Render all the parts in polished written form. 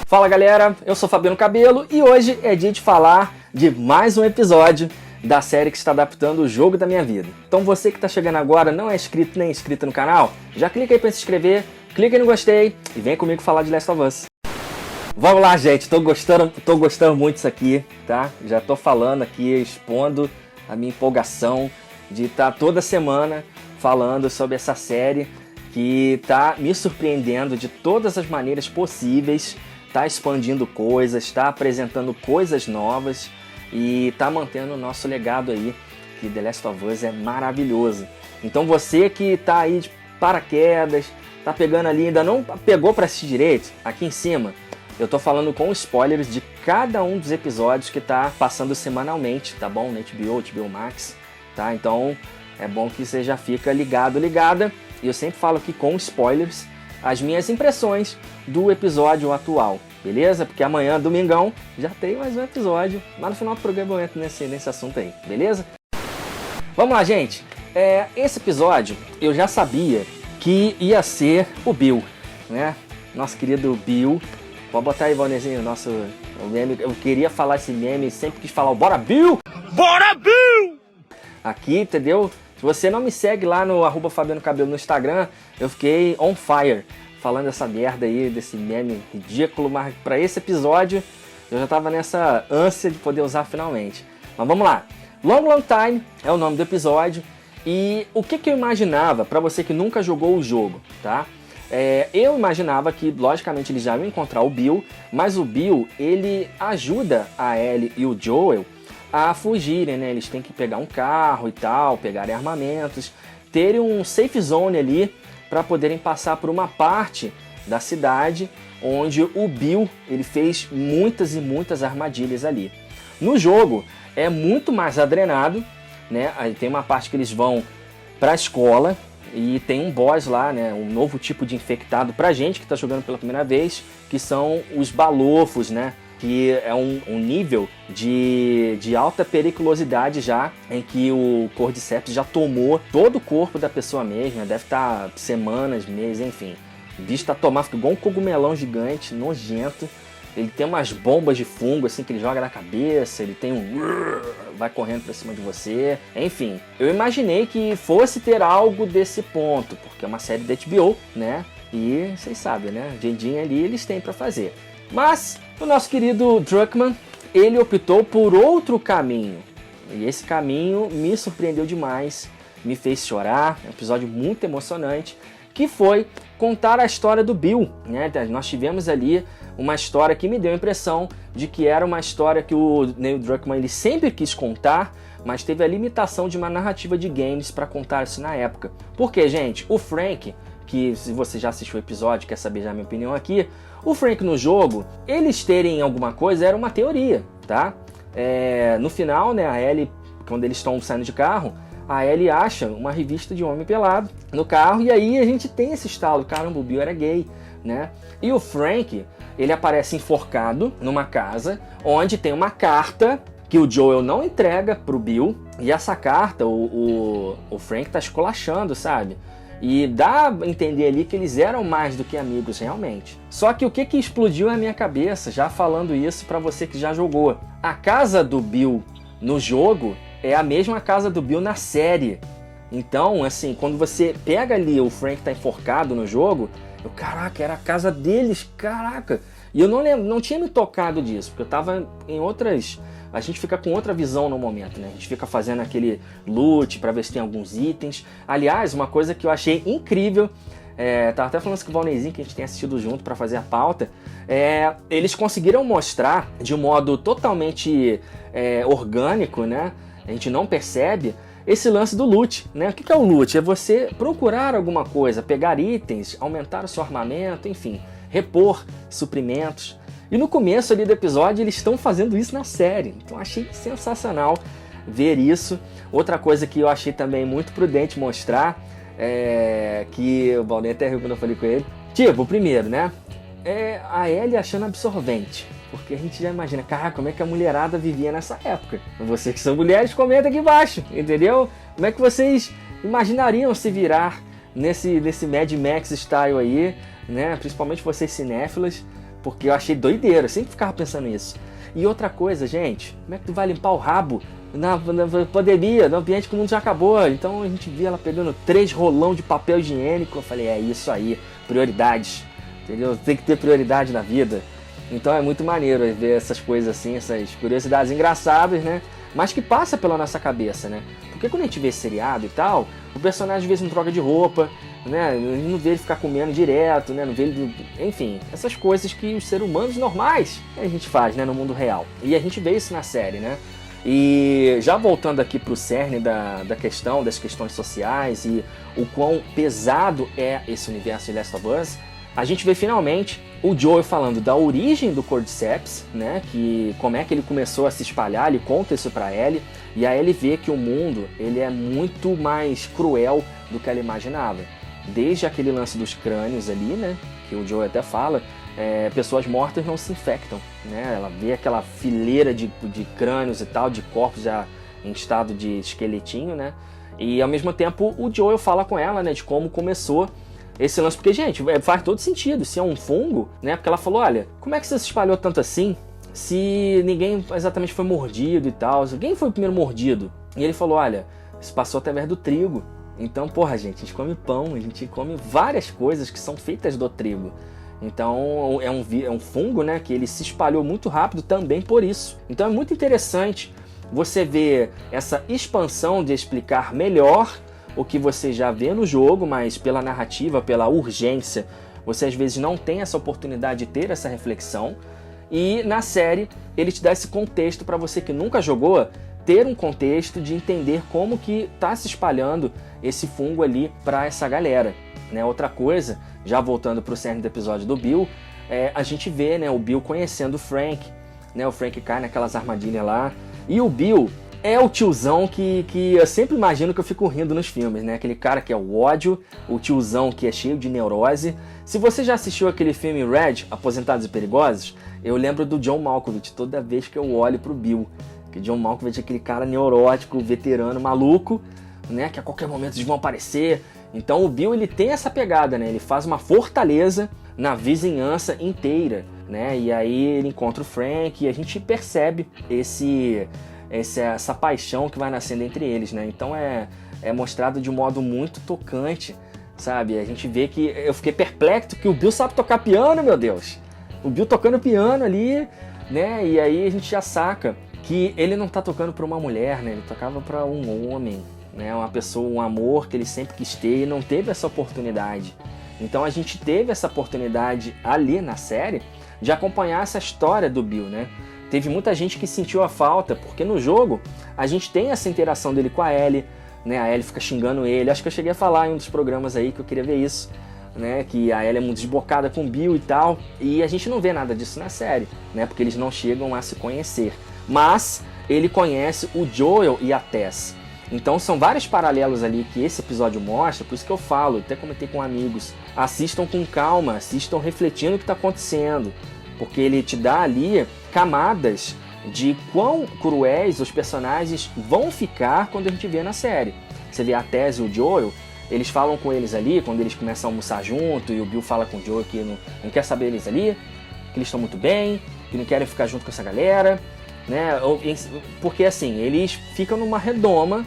Fala galera, eu sou Fabiano Cabelo e hoje é dia de falar de mais um episódio da série que está adaptando o jogo da minha vida. Então você que está chegando agora, não é inscrito nem inscrita no canal, já clica aí para se inscrever, clica aí no gostei e vem comigo falar de Last of Us. Vamos lá, gente, tô gostando muito disso aqui, tá? Já tô falando aqui, expondo a minha empolgação de estar toda semana falando sobre essa série que tá me surpreendendo de todas as maneiras possíveis, tá expandindo coisas, tá apresentando coisas novas e tá mantendo o nosso legado aí, que The Last of Us é maravilhoso. Então você que tá aí de paraquedas, tá pegando ali, ainda não pegou para assistir direito, aqui em cima eu tô falando com spoilers de cada um dos episódios que tá passando semanalmente, tá bom? Na HBO Max, tá? Então é bom que você já fica ligado, ligada. E eu sempre falo aqui com spoilers as minhas impressões do episódio atual, beleza? Porque amanhã, domingão, já tem mais um episódio. Mas no final do programa eu entro nesse assunto aí, beleza? Vamos lá, gente. Esse episódio eu já sabia que ia ser o Bill, né? Nosso querido Bill. Pode botar aí, Valnezinho, o meme. Eu queria falar esse meme, sempre quis falar o Bora Bill! Bora Bill! Aqui, entendeu? Se você não me segue lá no @Fabiano Cabelo no Instagram, eu fiquei on fire falando dessa merda aí, desse meme ridículo, mas para esse episódio eu já tava nessa ânsia de poder usar finalmente. Mas vamos lá. Long Time é o nome do episódio e o que eu imaginava, para você que nunca jogou o jogo, tá? Eu imaginava que, logicamente, eles já iam encontrar o Bill, mas o Bill, ele ajuda a Ellie e o Joel a fugirem, né? Eles têm que pegar um carro e tal, pegarem armamentos, terem um safe zone ali para poderem passar por uma parte da cidade onde o Bill ele fez muitas e muitas armadilhas ali. No jogo é muito mais adrenado, né? Aí tem uma parte que eles vão para a escola e tem um boss lá, né? Um novo tipo de infectado pra gente que está jogando pela primeira vez, que são os balofos, né? Que é um nível de alta periculosidade já, em que o Cordyceps já tomou todo o corpo da pessoa mesmo, deve estar semanas, meses, enfim. O bicho tá tomando, fica igual um cogumelão gigante, nojento. Ele tem umas bombas de fungo assim que ele joga na cabeça, ele tem vai correndo pra cima de você. Enfim, eu imaginei que fosse ter algo desse ponto, porque é uma série da HBO, né? E vocês sabem, né? Agendinha ali eles têm pra fazer. Mas o nosso querido Druckmann, ele optou por outro caminho. E esse caminho me surpreendeu demais, me fez chorar, é um episódio muito emocionante, que foi contar a história do Bill, né? Nós tivemos ali uma história que me deu a impressão de que era uma história que o Neil Druckmann ele sempre quis contar, mas teve a limitação de uma narrativa de games para contar isso na época. Porque, gente, o Frank, que se você já assistiu o episódio, quer saber já a minha opinião aqui, o Frank no jogo, eles terem alguma coisa era uma teoria, tá? No final, né, a Ellie, quando eles estão saindo de carro, a Ellie acha uma revista de homem pelado no carro e aí a gente tem esse estalo, caramba, o Bill era gay, né? E o Frank, ele aparece enforcado numa casa onde tem uma carta que o Joel não entrega pro Bill e essa carta o Frank tá esculachando, sabe? E dá a entender ali que eles eram mais do que amigos realmente. Só que o que explodiu na minha cabeça, já falando isso pra você que já jogou. A casa do Bill no jogo é a mesma casa do Bill na série. Então, assim, quando você pega ali o Frank tá enforcado no jogo, caraca, era a casa deles, caraca. E eu não tinha me tocado disso, porque eu tava em outras... A gente fica com outra visão no momento, né? A gente fica fazendo aquele loot para ver se tem alguns itens. Aliás, uma coisa que eu achei incrível, tava até falando isso com o Valnezinho, que a gente tem assistido junto para fazer a pauta, eles conseguiram mostrar de um modo totalmente orgânico, né? A gente não percebe esse lance do loot, né? O que é o loot? É você procurar alguma coisa, pegar itens, aumentar o seu armamento, enfim, repor suprimentos. E no começo ali do episódio eles estão fazendo isso na série, então achei sensacional ver isso. Outra coisa que eu achei também muito prudente mostrar, que o Valnei até riu quando eu falei com ele, tipo, o primeiro, né, a Ellie achando absorvente, porque a gente já imagina, cara, como é que a mulherada vivia nessa época? Vocês que são mulheres, comenta aqui embaixo, entendeu? Como é que vocês imaginariam se virar nesse Mad Max style aí, né, principalmente vocês cinéfilas, porque eu achei doideira, eu sempre ficava pensando nisso. E outra coisa, gente, como é que tu vai limpar o rabo na pandemia, no ambiente que o mundo já acabou? Então a gente via ela pegando 3 rolão de papel higiênico, eu falei, é isso aí, prioridades, entendeu? Tem que ter prioridade na vida. Então é muito maneiro ver essas coisas assim, essas curiosidades engraçadas, né? Mas que passa pela nossa cabeça, né? Porque quando a gente vê seriado e tal, o personagem às vezes não troca de roupa, né? Não vê ele ficar comendo direto, né? Não vê ele... Enfim, essas coisas que os seres humanos normais a gente faz, né? No mundo real. E a gente vê isso na série, né? E já voltando aqui pro cerne da questão, das questões sociais e o quão pesado é esse universo de Last of Us, a gente vê finalmente o Joel falando da origem do Cordyceps, né? Que como é que ele começou a se espalhar, ele conta isso pra Ellie, e a Ellie vê que o mundo ele é muito mais cruel do que ela imaginava. Desde aquele lance dos crânios ali, né? Que o Joel até fala, pessoas mortas não se infectam, né? Ela vê aquela fileira de crânios e tal, de corpos já em estado de esqueletinho, né? E ao mesmo tempo o Joel fala com ela, né? De como começou esse lance, porque, gente, faz todo sentido, se é um fungo, né? Porque ela falou, olha, como é que você se espalhou tanto assim, se ninguém exatamente foi mordido e tal? Quem foi o primeiro mordido? E ele falou, olha, isso passou através do trigo. Então, porra, gente, a gente come pão, a gente come várias coisas que são feitas do trigo. Então, é um fungo, né? Que ele se espalhou muito rápido também por isso. Então, é muito interessante você ver essa expansão de explicar melhor o que você já vê no jogo, mas pela narrativa, pela urgência, você às vezes não tem essa oportunidade de ter essa reflexão. E na série, ele te dá esse contexto para você que nunca jogou, ter um contexto de entender como que está se espalhando esse fungo ali para essa galera. Né? Outra coisa, já voltando para o cerne do episódio do Bill, a gente vê, né, o Bill conhecendo o Frank, né? O Frank cai naquelas armadilhas lá, e o Bill é o tiozão que eu sempre imagino que eu fico rindo nos filmes, né? Aquele cara que é o ódio, o tiozão que é cheio de neurose. Se você já assistiu aquele filme Red, Aposentados e Perigosos, eu lembro do John Malkovich toda vez que eu olho pro Bill. Que John Malkovich é aquele cara neurótico, veterano, maluco, né? Que a qualquer momento eles vão aparecer. Então o Bill, ele tem essa pegada, né? Ele faz uma fortaleza na vizinhança inteira, né? E aí ele encontra o Frank e a gente percebe essa paixão que vai nascendo entre eles, né? Então é mostrado de um modo muito tocante, sabe? A gente vê que eu fiquei perplexo que o Bill sabe tocar piano, meu Deus! O Bill tocando piano ali, né? E aí a gente já saca que ele não tá tocando para uma mulher, né? Ele tocava para um homem, né? Uma pessoa, um amor que ele sempre quis ter e não teve essa oportunidade. Então a gente teve essa oportunidade ali na série de acompanhar essa história do Bill, né? Teve muita gente que sentiu a falta, porque no jogo a gente tem essa interação dele com a Ellie, né? A Ellie fica xingando ele. Acho que eu cheguei a falar em um dos programas aí que eu queria ver isso, né? Que a Ellie é muito desbocada com o Bill e tal. E a gente não vê nada disso na série, né? Porque eles não chegam a se conhecer. Mas ele conhece o Joel e a Tess. Então são vários paralelos ali que esse episódio mostra, por isso que eu falo, até comentei com amigos, assistam com calma, assistam refletindo o que está acontecendo, porque ele te dá ali camadas de quão cruéis os personagens vão ficar quando a gente vê na série. Você vê a Tess e o Joel, eles falam com eles ali, quando eles começam a almoçar junto, e o Bill fala com o Joel que não quer saber eles ali, que eles estão muito bem, que não querem ficar junto com essa galera, né? Porque assim, eles ficam numa redoma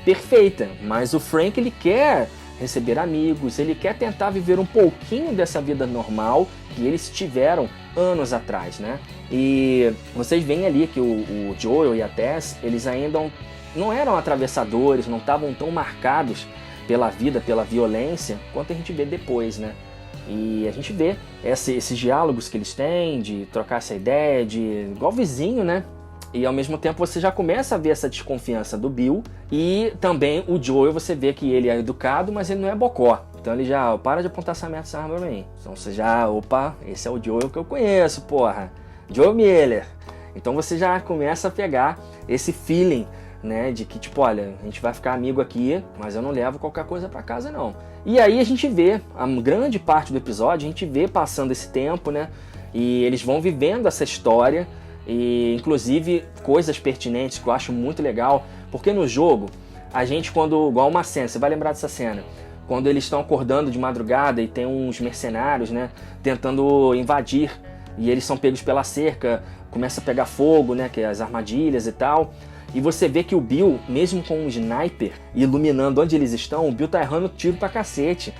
perfeita, mas o Frank, ele quer receber amigos, ele quer tentar viver um pouquinho dessa vida normal que eles tiveram anos atrás, né? E vocês veem ali que o Joel e a Tess, eles ainda não eram atravessadores, não estavam tão marcados pela vida, pela violência, quanto a gente vê depois, né? E a gente vê esses diálogos que eles têm, de trocar essa ideia, de igual vizinho, né? E ao mesmo tempo você já começa a ver essa desconfiança do Bill. E também o Joel, você vê que ele é educado, mas ele não é bocó. Então ele já, para de apontar essa arma pra mim. Então você já, opa, esse é o Joel que eu conheço, porra. Joel Miller. Então você já começa a pegar esse feeling, né, de que tipo, olha, a gente vai ficar amigo aqui, mas eu não levo qualquer coisa pra casa não. E aí a gente vê, a grande parte do episódio, a gente vê passando esse tempo, né, e eles vão vivendo essa história, e inclusive coisas pertinentes que eu acho muito legal, porque no jogo, a gente quando, igual uma cena, você vai lembrar dessa cena, quando eles estão acordando de madrugada e tem uns mercenários, né, tentando invadir e eles são pegos pela cerca, começa a pegar fogo, né, que é as armadilhas e tal. E você vê que o Bill, mesmo com um sniper iluminando onde eles estão, o Bill tá errando tiro pra cacete.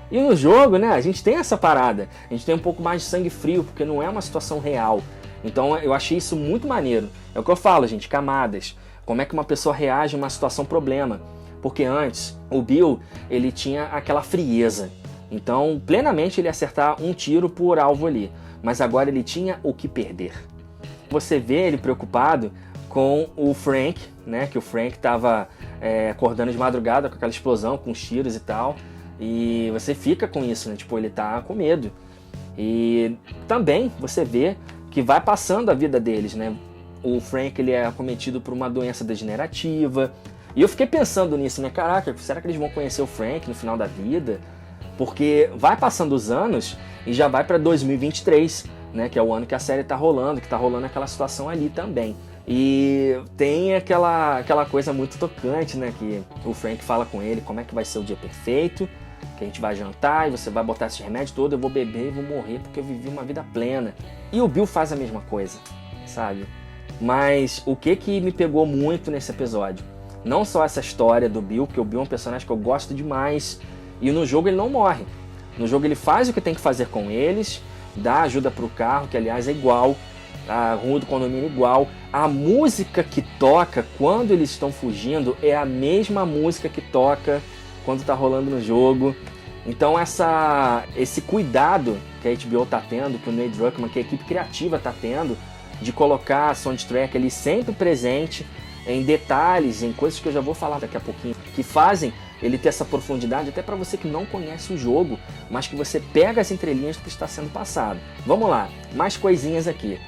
E no jogo, né, a gente tem essa parada, a gente tem um pouco mais de sangue frio, porque não é uma situação real. Então eu achei isso muito maneiro. É o que eu falo, gente, camadas. Como é que uma pessoa reage a uma situação problema. Porque antes, o Bill, ele tinha aquela frieza. Então, plenamente ele ia acertar um tiro por alvo ali. Mas agora ele tinha o que perder. Você vê ele preocupado com o Frank, né? Que o Frank estava acordando de madrugada com aquela explosão, com os tiros e tal. E você fica com isso, né? Tipo, ele tá com medo. E também você vê que vai passando a vida deles, né? O Frank, ele é acometido por uma doença degenerativa. E eu fiquei pensando nisso, né? Caraca, será que eles vão conhecer o Frank no final da vida? Porque vai passando os anos e já vai para 2023, né? Que é o ano que a série tá rolando, que tá rolando aquela situação ali também. E tem aquela coisa muito tocante, né? Que o Frank fala com ele como é que vai ser o dia perfeito, que a gente vai jantar e você vai botar esse remédio todo, eu vou beber e vou morrer porque eu vivi uma vida plena. E o Bill faz a mesma coisa, sabe? Mas o que me pegou muito nesse episódio? Não só essa história do Bill, porque o Bill é um personagem que eu gosto demais, e no jogo ele não morre. No jogo ele faz o que tem que fazer com eles, dá ajuda pro carro, que aliás é igual, a rua do condomínio é igual. A música que toca quando eles estão fugindo é a mesma música que toca quando tá rolando no jogo. Então esse cuidado que a HBO tá tendo, que o Neil Druckmann, que a equipe criativa tá tendo, de colocar a soundtrack ali sempre presente, em detalhes, em coisas que eu já vou falar daqui a pouquinho, que fazem ele ter essa profundidade, até para você que não conhece o jogo, mas que você pega as entrelinhas do que está sendo passado. Vamos lá, mais coisinhas aqui.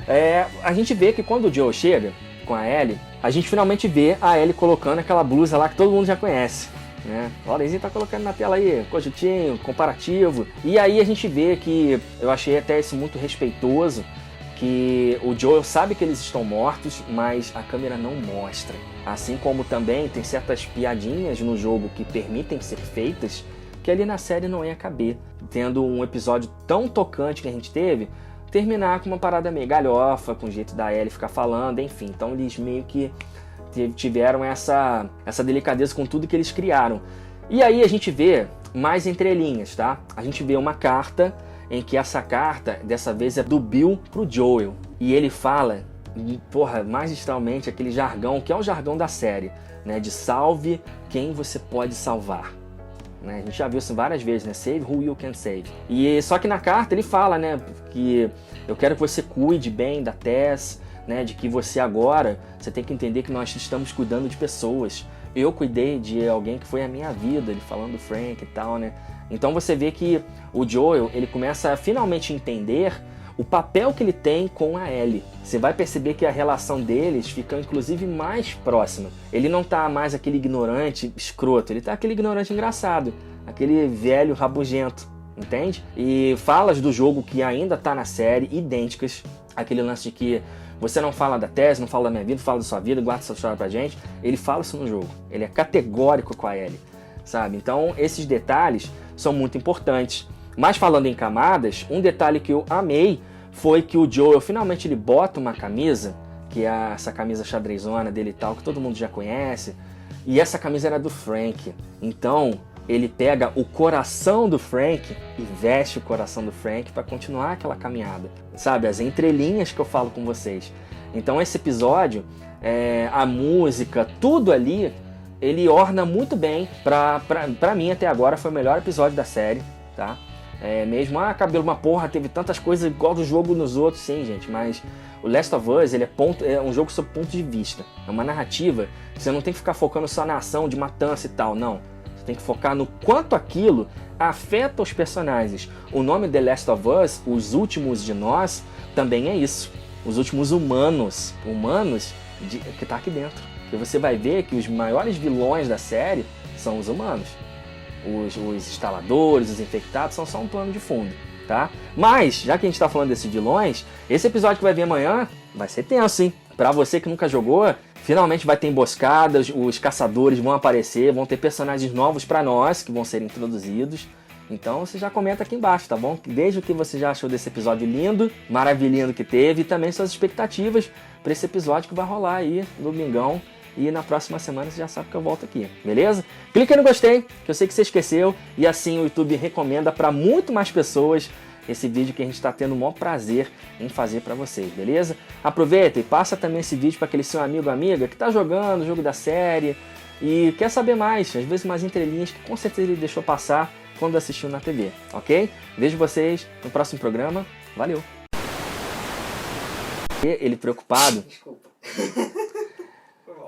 A gente vê que quando o Joe chega com a Ellie, a gente finalmente vê a Ellie colocando aquela blusa lá que todo mundo já conhece, né? O Laurenzinho tá colocando na tela aí, conjuntinho, comparativo. E aí a gente vê que, eu achei até isso muito respeitoso, que o Joel sabe que eles estão mortos, mas a câmera não mostra. Assim como também tem certas piadinhas no jogo que permitem ser feitas, que ali na série não ia caber. Tendo um episódio tão tocante que a gente teve, terminar com uma parada meio galhofa, com o jeito da Ellie ficar falando, enfim. Então eles meio que tiveram essa delicadeza com tudo que eles criaram. E aí a gente vê mais entrelinhas, tá? A gente vê uma carta em que essa carta, dessa vez, é do Bill pro Joel. E ele fala, magistralmente, aquele jargão, que é o jargão da série, né? De salve quem você pode salvar. Né? A gente já viu isso várias vezes, né? Save who you can save. E só que na carta ele fala, né? Que eu quero que você cuide bem da Tess, né? De que você tem que entender que nós estamos cuidando de pessoas. Eu cuidei de alguém que foi a minha vida, ele falando do Frank e tal, né? Então você vê que o Joel, ele começa a finalmente entender o papel que ele tem com a Ellie. Você vai perceber que a relação deles fica inclusive mais próxima. Ele não tá mais aquele ignorante escroto, ele tá aquele ignorante engraçado, aquele velho rabugento, entende? E falas do jogo que ainda tá na série, idênticas, aquele lance de que você não fala da Tess, não fala da minha vida, fala da sua vida, guarda sua história pra gente. Ele fala isso no jogo, ele é categórico com a Ellie, sabe? Então esses detalhes são muito importantes. Mas falando em camadas, um detalhe que eu amei foi que o Joel finalmente ele bota uma camisa, que é essa camisa xadrezona dele e tal, que todo mundo já conhece, e essa camisa era do Frank. Então ele pega o coração do Frank e veste o coração do Frank para continuar aquela caminhada, sabe? As entrelinhas que eu falo com vocês. Então esse episódio, a música, tudo ali, ele orna muito bem. Pra mim até agora foi o melhor episódio da série, tá? Mesmo, cabelo uma porra, teve tantas coisas igual do jogo nos outros, sim, gente, mas o Last of Us, ele é um jogo sob ponto de vista, é uma narrativa que você não tem que ficar focando só na ação de matança e tal, não. Você tem que focar no quanto aquilo afeta os personagens. O nome The Last of Us, Os Últimos de Nós, também é isso. Os últimos humanos que tá aqui dentro. E você vai ver que os maiores vilões da série são os humanos. Os instaladores, os infectados são só um plano de fundo, tá? Mas, já que a gente tá falando desses vilões, esse episódio que vai vir amanhã vai ser tenso, hein? Pra você que nunca jogou, finalmente vai ter emboscadas, os caçadores vão aparecer, vão ter personagens novos pra nós que vão ser introduzidos. Então você já comenta aqui embaixo, tá bom? Desde o que você já achou desse episódio lindo, maravilhoso que teve, e também suas expectativas para esse episódio que vai rolar aí no domingão. E na próxima semana você já sabe que eu volto aqui, beleza? Clique no gostei, que eu sei que você esqueceu, e assim o YouTube recomenda para muito mais pessoas esse vídeo que a gente está tendo o maior prazer em fazer para vocês, beleza? Aproveita e passa também esse vídeo para aquele seu amigo ou amiga que está jogando o jogo da série e quer saber mais, às vezes umas entrelinhas que com certeza ele deixou passar quando assistiu na TV, ok? Vejo vocês no próximo programa, valeu! Ele preocupado. Desculpa.